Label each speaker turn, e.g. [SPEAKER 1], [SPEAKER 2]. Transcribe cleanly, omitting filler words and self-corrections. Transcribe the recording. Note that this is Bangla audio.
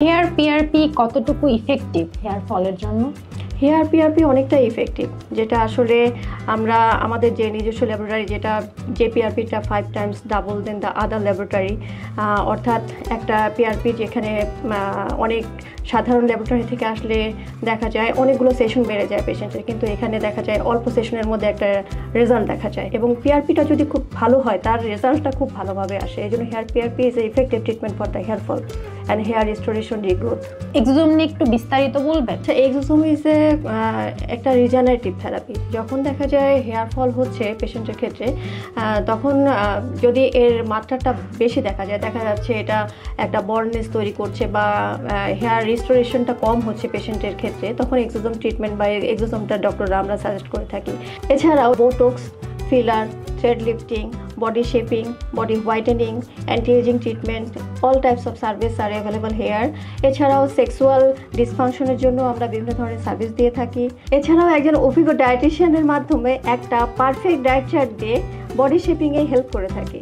[SPEAKER 1] হেয়ার পিআরপি কতটুকু ইফেক্টিভ হেয়ার ফলের জন্য?
[SPEAKER 2] হেয়ার পিআরপি অনেকটা ইফেক্টিভ, যেটা আসলে আমরা আমাদের যে নিজস্ব ল্যাবরেটরি, যেটা যে পিআরপিটা 5 times double then the other laboratory, অর্থাৎ একটা পিআরপি যেখানে অনেক সাধারণ ল্যাবরেটরি থেকে আসলে দেখা যায় অনেকগুলো সেশন বেড়ে যায় পেশেন্টের, কিন্তু এখানে দেখা যায় অল্প সেশনের মধ্যে একটা রেজাল্ট দেখা যায়। এবং পিআরপিটা যদি খুব ভালো হয় তার রেজাল্টটা খুব ভালোভাবে আসে। এই জন্য hair PRP is a effective treatment for the hair fall and hair restoration regrowth.
[SPEAKER 1] Exosome নিয়ে একটু বিস্তারিত বলবেন?
[SPEAKER 2] আচ্ছা, এক্সোজোম ইজ একটা রিজেনারেটিভ থেরাপি। যখন দেখা যায় হেয়ার ফল হচ্ছে পেশেন্টের ক্ষেত্রে, তখন যদি এর মাত্রাটা বেশি দেখা যাচ্ছে এটা একটা বর্নেস তৈরি করছে বা হেয়ার রিস্টোরেশনটা কম হচ্ছে পেশেন্টের ক্ষেত্রে, তখন এক্সোজোম ট্রিটমেন্ট বা এক্সোজোমটা ডক্টররা আমরা সাজেস্ট করে থাকি। এছাড়াও Botox, filler, thread lifting, body shaping, body whitening, anti-aging treatment, all types of service are available here. এছাড়াও সেক্সুয়াল ডিসফাংশনের জন্য আমরা বিভিন্ন ধরনের সার্ভিস দিয়ে থাকি। এছাড়াও একজন অভিজ্ঞ ডায়েটিশিয়ানের মাধ্যমে একটা পারফেক্ট ডায়েট চার্ট দিয়ে বডি শেপিংয়ে হেল্প করে থাকি।